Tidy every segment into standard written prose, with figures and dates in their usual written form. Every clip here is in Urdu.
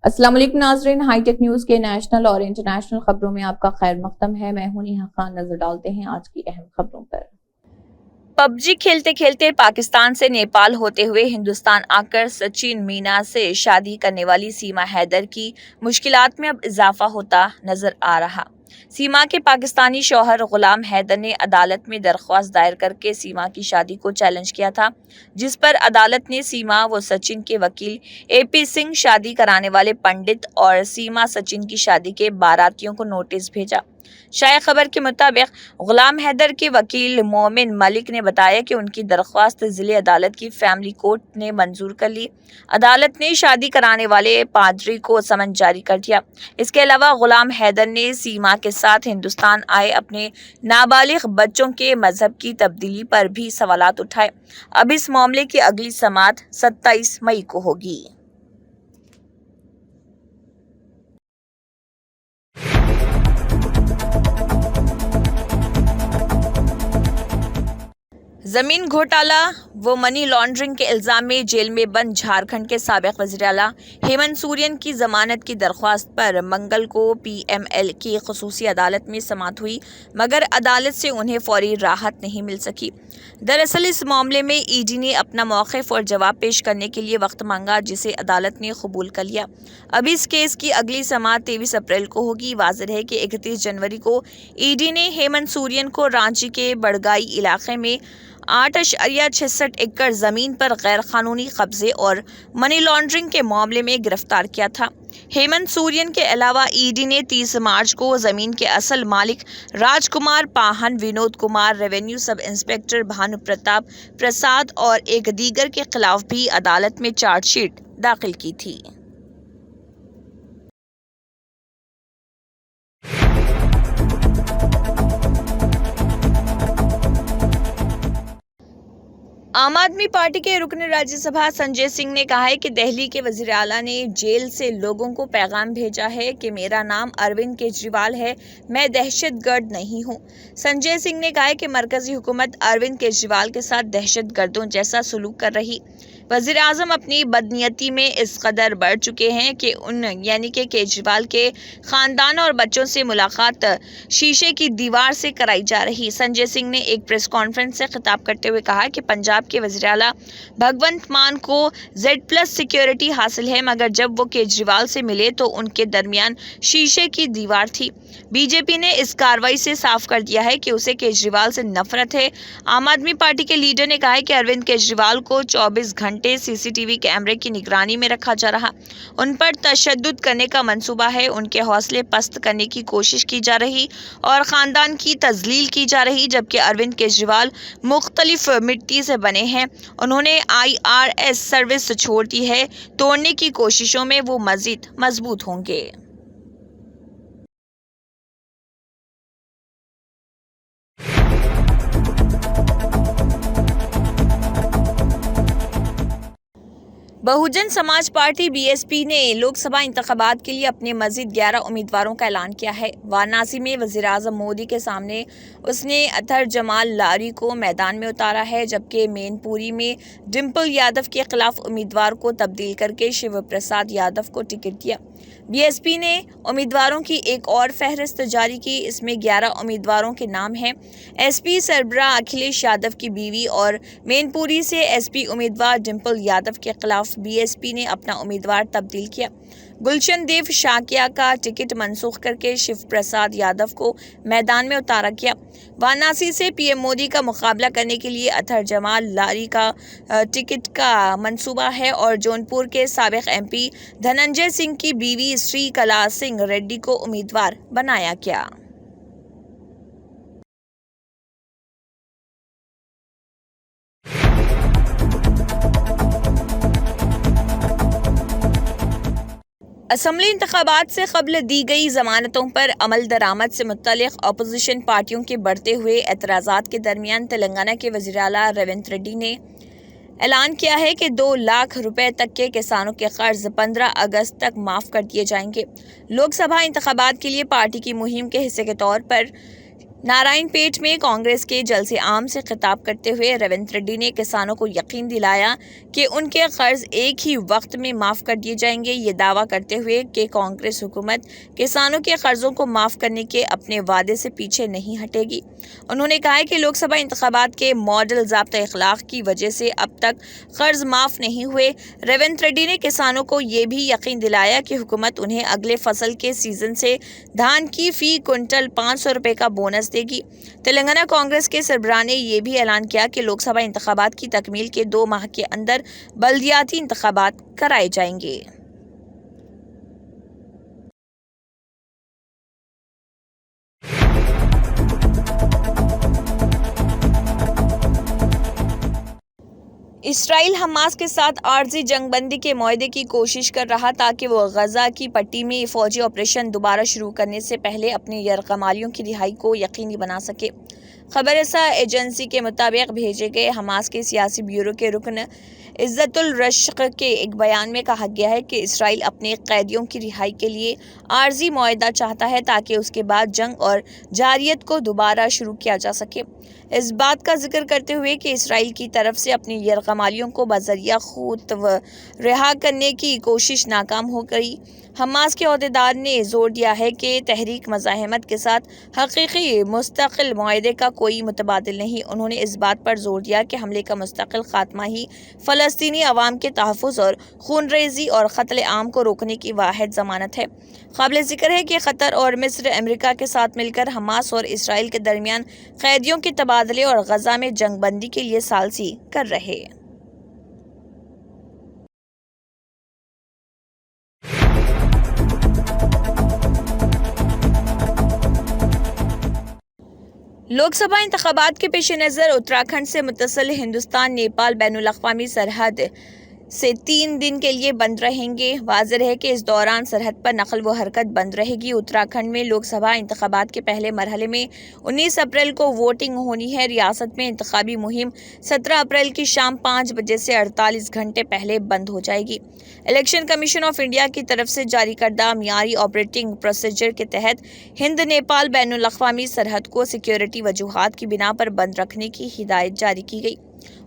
السلام علیکم ناظرین، ہائی ٹیک نیوز کے نیشنل اور انٹرنیشنل خبروں میں آپ کا خیر مقدم ہے۔ میں ہوں نیہا خان۔ نظر ڈالتے ہیں آج کی اہم خبروں پر۔ پب جی کھیلتے کھیلتے پاکستان سے نیپال ہوتے ہوئے ہندوستان آ کر سچن مینا سے شادی کرنے والی سیما حیدر کی مشکلات میں اب اضافہ ہوتا نظر آ رہا۔ سیما کے پاکستانی شوہر غلام حیدر نے عدالت میں درخواست دائر کر کے سیما کی شادی کو چیلنج کیا تھا، جس پر عدالت نے سیما و سچن کے وکیل اے پی سنگھ، شادی کرانے والے پنڈت اور سیما سچن کی شادی کے باراتیوں کو نوٹس بھیجا۔ شائع خبر کے مطابق غلام حیدر کے وکیل مومن ملک نے بتایا کہ ان کی درخواست ضلع عدالت کی فیملی کورٹ نے منظور کر لی۔ عدالت نے شادی کرانے والے پادری کو سمن جاری کر دیا۔ اس کے علاوہ غلام حیدر نے سیما کے ساتھ ہندوستان آئے اپنے نابالغ بچوں کے مذہب کی تبدیلی پر بھی سوالات اٹھائے۔ اب اس معاملے کی اگلی سماعت 27 مئی کو ہوگی۔ زمین گھوٹالہ و منی لانڈرنگ کے الزام میں جیل میں بند جھارکھنڈ کے سابق وزیر اعلیٰ ہیمنت سورین کی ضمانت کی درخواست پر منگل کو پی ایم ایل کی خصوصی عدالت میں سماعت ہوئی، مگر عدالت سے انہیں فوری راحت نہیں مل سکی۔ دراصل اس معاملے میں ای ڈی نے اپنا موقف اور جواب پیش کرنے کے لیے وقت مانگا، جسے عدالت نے قبول کر لیا۔ اب اس کیس کی اگلی سماعت 23 اپریل کو ہوگی۔ واضح ہے کہ 31 جنوری کو ای ڈی نے ہیمنت سورین کو رانچی کے بڑگائی علاقے میں 8.66 ایکڑ زمین پر غیر قانونی قبضے اور منی لانڈرنگ کے معاملے میں گرفتار کیا تھا۔ ہیمنت سورین کے علاوہ ای ڈی نے 30 مارچ کو زمین کے اصل مالک Raj Kumar Pahan, Vinod Kumar, revenue sub inspector Bhanu Pratap Prasad اور ایک دیگر کے خلاف بھی عدالت میں چارج شیٹ داخل کی تھی۔ عام آدمی پارٹی کے رکن راجیہ سبھا سنجے سنگھ نے کہا ہے کہ دہلی کے وزیر اعلیٰ نے جیل سے لوگوں کو پیغام بھیجا ہے کہ میرا نام اروند کیجریوال ہے، میں دہشت گرد نہیں ہوں۔ سنجے سنگھ نے کہا ہے کہ مرکزی حکومت اروند کیجریوال کے ساتھ دہشت گردوں جیسا سلوک کر رہی۔ وزیر اعظم اپنی بدنیتی میں اس قدر بڑھ چکے ہیں کہ یعنی کہ کیجریوال کے خاندان اور بچوں سے ملاقات شیشے کی دیوار سے کرائی جا رہی۔ سنجے سنگھ نے ایک پریس کانفرنس سے خطاب کرتے ہوئے کہا کہ پنجاب کے وزیر اعلیٰ بھگونت مان کو Z+ سیکیورٹی حاصل ہے، مگر جب وہ کیجریوال سے ملے تو ان کے درمیان شیشے کی دیوار تھی۔ بی جے پی نے اس کارروائی سے صاف کر دیا ہے کہ اسے کیجریوال سے نفرت ہے۔ عام آدمی پارٹی کے لیڈر نے کہا ہے کہ اروند کیجریوال کو 24 گھنٹے سی ٹی وی کیمرے کی نگرانی میں رکھا جا رہا، ان پر تشدد کرنے کا منصوبہ ہے، ان کے حوصلے پست کرنے کی کوشش کی جا رہی اور خاندان کی تذلیل کی جا رہی، جبکہ اروند کیجریوال مختلف مٹی سے بنے ہیں۔ انہوں نے IRS سروس چھوڑ دی ہے، توڑنے کی کوششوں میں وہ مزید مضبوط ہوں گے۔ بہوجن سماج پارٹی BSP نے لوک سبھا انتخابات کے لیے اپنے مزید 11 امیدواروں کا اعلان کیا ہے۔ وارانسی میں وزیر اعظم مودی کے سامنے اس نے اطہر جمال لاری کو میدان میں اتارا ہے، جبکہ مین پوری میں ڈمپل یادو کے خلاف امیدوار کو تبدیل کر کے شیو پرساد یادو کو ٹکٹ دیا۔ BSP نے امیدواروں کی ایک اور فہرست جاری کی۔ اس میں 11 امیدواروں کے نام ہیں۔ SP سربراہ اکھلیش یادو کی بیوی اور مین پوری سے SP امیدوار ڈمپل یادو کے خلاف BSP نے اپنا امیدوار تبدیل کیا۔ گلشن دیو شاکیا کا ٹکٹ منسوخ کر کے شیو پرساد یادو کو میدان میں اتارا گیا۔ وارانسی سے PM مودی کا مقابلہ کرنے کے لیے اطہر جمال لاری کا ٹکٹ کا منصوبہ ہے اور جونپور کے سابق MP دھننجے سنگھ کی بیوی سری کلا سنگھ ریڈی کو امیدوار بنایا گیا۔ اسمبلی انتخابات سے قبل دی گئی ضمانتوں پر عمل درآمد سے متعلق اپوزیشن پارٹیوں کے بڑھتے ہوئے اعتراضات کے درمیان تلنگانہ کے وزیر اعلیٰ ریونت ریڈی نے اعلان کیا ہے کہ 2 لاکھ روپے تک کے کسانوں کے قرض 15 اگست تک معاف کر دیے جائیں گے۔ لوک سبھا انتخابات کے لیے پارٹی کی مہم کے حصے کے طور پر نارائن پیٹ میں کانگریس کے جلسے عام سے خطاب کرتے ہوئے ریونت ریڈی نے کسانوں کو یقین دلایا کہ ان کے قرض ایک ہی وقت میں معاف کر دیے جائیں گے، یہ دعویٰ کرتے ہوئے کہ کانگریس حکومت کسانوں کے قرضوں کو معاف کرنے کے اپنے وعدے سے پیچھے نہیں ہٹے گی۔ انہوں نے کہا کہ لوک سبھا انتخابات کے ماڈل ضابطۂ اخلاق کی وجہ سے اب تک قرض معاف نہیں ہوئے۔ ریونت ریڈی نے کسانوں کو یہ بھی یقین دلایا کہ حکومت انہیں اگلے فصل کے سیزن سے دھان کی فی کنٹل 500 روپے کا بونس دے گی۔ تلنگانہ کانگریس کے سربراہ نے یہ بھی اعلان کیا کہ لوک سبھا انتخابات کی تکمیل کے 2 ماہ کے اندر بلدیاتی انتخابات کرائے جائیں گے۔ اسرائیل حماس کے ساتھ عارضی جنگ بندی کے معاہدے کی کوشش کر رہا تاکہ وہ غزہ کی پٹی میں فوجی آپریشن دوبارہ شروع کرنے سے پہلے اپنے یرغمالیوں کی رہائی کو یقینی بنا سکے۔ خبر رساں ایجنسی کے مطابق بھیجے گئے حماس کے سیاسی بیورو کے رکن عزت الرشق کے ایک بیان میں کہا گیا ہے کہ اسرائیل اپنے قیدیوں کی رہائی کے لیے عارضی معاہدہ چاہتا ہے تاکہ اس کے بعد جنگ اور جارحیت کو دوبارہ شروع کیا جا سکے۔ اس بات کا ذکر کرتے ہوئے کہ اسرائیل کی طرف سے اپنی یرغمالیوں کو بذریعہ خود رہا کرنے کی کوشش ناکام ہو گئی، حماس کے عہدیدار نے زور دیا ہے کہ تحریک مزاحمت کے ساتھ حقیقی مستقل معاہدے کا کوئی متبادل نہیں۔ انہوں نے اس بات پر زور دیا کہ حملے کا مستقل خاتمہ ہی فلسطینی عوام کے تحفظ اور خون ریزی اور قتل عام کو روکنے کی واحد ضمانت ہے۔ قابل ذکر ہے کہ قطر اور مصر امریکہ کے ساتھ مل کر حماس اور اسرائیل کے درمیان قیدیوں کے تبادلے اور غزہ میں جنگ بندی کے لیے ثالثی کر رہے۔ لوک سبھا انتخابات کے پیش نظر اتراکھنڈ سے متصل ہندوستان نیپال بین الاقوامی سرحد سے 3 دن کے لیے بند رہیں گے۔ واضح ہے کہ اس دوران سرحد پر نقل و حرکت بند رہے گی۔ اتراکھنڈ میں لوک سبھا انتخابات کے پہلے مرحلے میں 19 اپریل کو ووٹنگ ہونی ہے۔ ریاست میں انتخابی مہم 17 اپریل کی شام 5 بجے سے 48 گھنٹے پہلے بند ہو جائے گی۔ الیکشن کمیشن آف انڈیا کی طرف سے جاری کردہ معیاری آپریٹنگ پروسیجر کے تحت ہند نیپال بین الاقوامی سرحد کو سیکیورٹی وجوہات کی بنا پر بند رکھنے کی ہدایت جاری کی گئی۔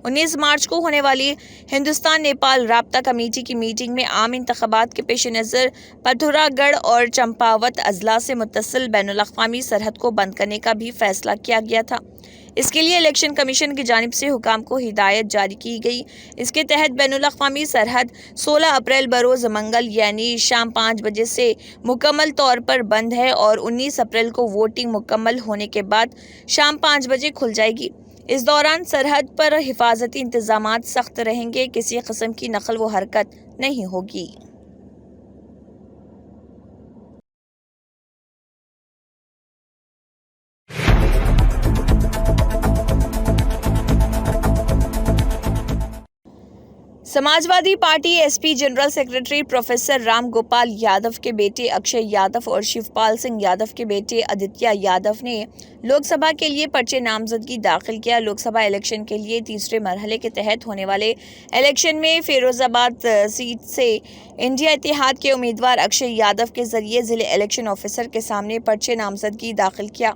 19 مارچ کو ہونے والی ہندوستان نیپال رابطہ کمیٹی کی میٹنگ میں عام انتخابات کے پیش نظر پتھورا گڑھ اور چمپاوت اضلاع سے متصل بین الاقوامی سرحد کو بند کرنے کا بھی فیصلہ کیا گیا تھا۔ اس کے لیے الیکشن کمیشن کی جانب سے حکام کو ہدایت جاری کی گئی۔ اس کے تحت بین الاقوامی سرحد 16 اپریل بروز منگل یعنی شام 5 بجے سے مکمل طور پر بند ہے اور 19 اپریل کو ووٹنگ مکمل ہونے کے بعد شام 5 بجے کھل جائے گی۔ اس دوران سرحد پر حفاظتی انتظامات سخت رہیں گے، کسی قسم کی نقل و حرکت نہیں ہوگی۔ Samajwadi party S P general secretary professor Ram Gopal Yadav کے بیٹے اکشے یادو اور شیو پال سنگھ یادو کے بیٹے آدتیہ یادو نے لوک سبھا کے لیے پرچہ نامزدگی داخل کیا۔ لوک سبھا الیکشن کے لیے تیسرے مرحلے کے تحت ہونے والے الیکشن میں فیروز آباد سیٹ سے انڈیا اتحاد کے امیدوار اکشے یادو کے ذریعے ضلع الیکشن آفیسر کے سامنے پرچہ نامزدگی داخل کیا۔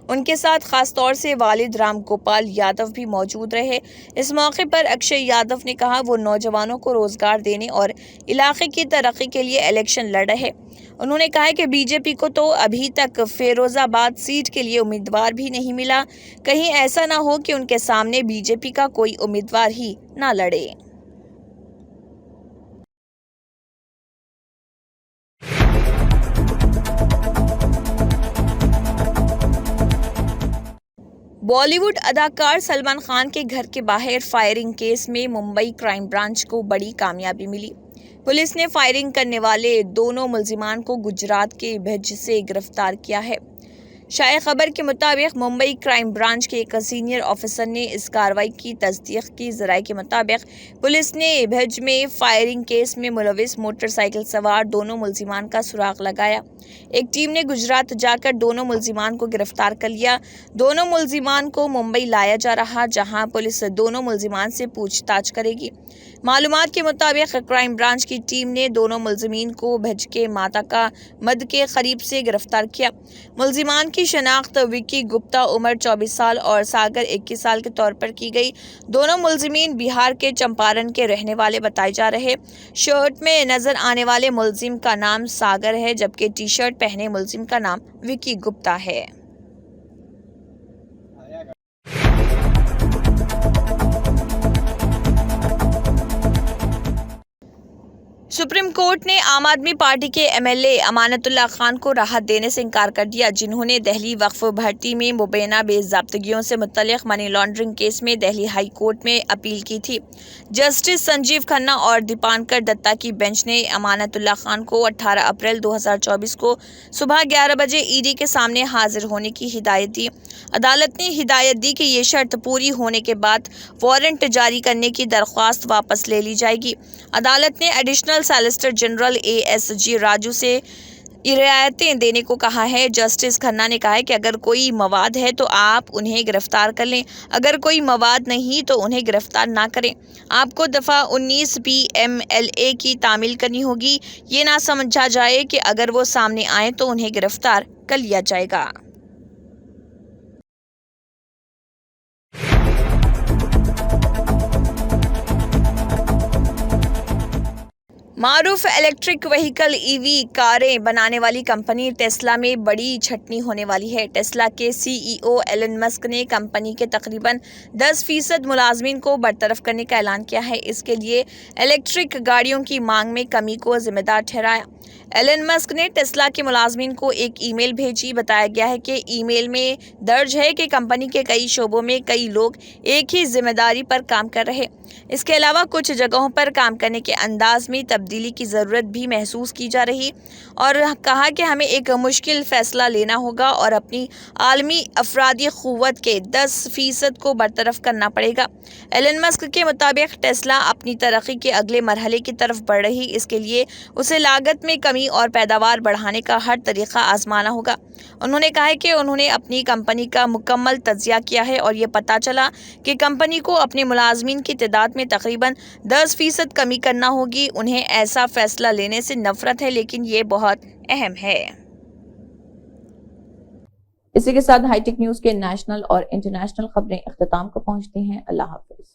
ان کے ساتھ خاص طور سے والد رام گوپال یادو بھی موجود رہے۔ اس موقع پر اکشے یادو نے کہا وہ نوجوانوں کو روزگار دینے اور علاقے کی ترقی کے لیے الیکشن لڑ رہے۔ انہوں نے کہا کہ بی جے پی کو تو ابھی تک فیروز آباد سیٹ کے لیے امیدوار بھی نہیں ملا، کہیں ایسا نہ ہو کہ ان کے سامنے بی جے پی کا کوئی امیدوار ہی نہ لڑے۔ بالی ووڈ اداکار سلمان خان کے گھر کے باہر فائرنگ کیس میں ممبئی کرائم برانچ کو بڑی کامیابی ملی۔ پولیس نے فائرنگ کرنے والے دونوں ملزمان کو گجرات کے بھج سے گرفتار کیا ہے۔ شائع خبر کے مطابق ممبئی کرائم برانچ کے ایک سینئر آفیسر نے اس کارروائی کی تصدیق کی۔ ذرائع کے مطابق پولیس نے بھج میں فائرنگ کیس میں ملوث موٹر سائیکل سوار دونوں ملزمان کا سراغ لگایا۔ ایک ٹیم نے گجرات جا کر دونوں ملزمان کو گرفتار کر لیا۔ دونوں ملزمان کو ممبئی لایا جا رہا جہاں پولیس دونوں ملزمان سے پوچھ تاچھ کرے گی۔ معلومات کے مطابق کرائم برانچ کی ٹیم نے دونوں ملزمین کو بھج کے ماتا کا مدھ کے قریب سے گرفتار کیا۔ ملزمان کی شناخت وکی گپتا عمر 24 سال اور ساگر 21 سال کے طور پر کی گئی۔ دونوں ملزمین بہار کے چمپارن کے رہنے والے بتائے جا رہے۔ شرٹ میں نظر آنے والے ملزم کا نام ساگر ہے جبکہ ٹی شرٹ پہنے ملزم کا نام وکی گپتا ہے۔ سپریم کورٹ نے عام آدمی پارٹی کے ایم ایل اے امانت اللہ خان کو راحت دینے سے انکار کر دیا، جنہوں نے دہلی وقف بھرتی میں مبینہ بے ضابطگیوں سے متعلق منی لانڈرنگ کیس میں دہلی ہائی کورٹ میں اپیل کی تھی۔ جسٹس سنجیو کھنہ اور دیپانکر دتا کی بینچ نے امانت اللہ خان کو 18 اپریل 2024 کو صبح 11 بجے ای ڈی کے سامنے حاضر ہونے کی ہدایت دی۔ عدالت نے ہدایت دی کہ یہ شرط پوری ہونے کے بعد وارنٹ جاری کرنے کی درخواست واپس لے لی جائے گی۔ عدالت نے additional solicitor general ASG Raju سے رعایتیں دینے کو کہا ہے۔ جسٹس کھنہ نے کہا کہ اگر کوئی مواد ہے تو آپ انہیں گرفتار کر لیں، اگر کوئی مواد نہیں تو انہیں گرفتار نہ کریں۔ آپ کو دفعہ 19B MLA کی تعمیل کرنی ہوگی۔ یہ نہ سمجھا جائے کہ اگر وہ سامنے آئیں تو انہیں گرفتار کر لیا جائے گا۔ معروف الیکٹرک وہیکل EV کاریں بنانے والی کمپنی ٹیسلا میں بڑی چھٹنی ہونے والی ہے۔ ٹیسلا کے CEO ایلن مسک نے کمپنی کے تقریباً 10% ملازمین کو برطرف کرنے کا اعلان کیا ہے۔ اس کے لیے الیکٹرک گاڑیوں کی مانگ میں کمی کو ذمہ دار ٹھہرایا۔ ایلن مسک نے ٹیسلا کے ملازمین کو ایک ای میل بھیجی۔ بتایا گیا ہے کہ ای میل میں درج ہے کہ کمپنی کے کئی شعبوں میں کئی لوگ ایک ہی ذمہ داری پر کام کر رہے۔ اس کے علاوہ کچھ جگہوں پر کام کرنے کے انداز میں تبدیلی کی ضرورت بھی محسوس کی جا رہی، اور کہا کہ ہمیں ایک مشکل فیصلہ لینا ہوگا اور اپنی عالمی افرادی قوت کے 10% کو برطرف کرنا پڑے گا۔ ایلن مسک کے مطابق ٹیسلا اپنی ترقی کے اگلے مرحلے کی طرف بڑھ رہی، اس کے لیے اسے لاگت میں کمی اور پیداوار بڑھانے کا ہر طریقہ آزمانا ہوگا۔ انہوں نے کہا کہ انہوں نے اپنی کمپنی کا مکمل تجزیہ کیا ہے اور یہ پتہ چلا کہ کمپنی کو اپنے ملازمین کی تعداد میں تقریباً 10% کمی کرنا ہوگی۔ انہیں ایسا فیصلہ لینے سے نفرت ہے لیکن یہ بہت اہم ہے۔ اسی کے ساتھ ہائی ٹیک نیوز کے نیشنل اور انٹرنیشنل خبریں اختتام کو پہنچتی ہیں۔ اللہ حافظ۔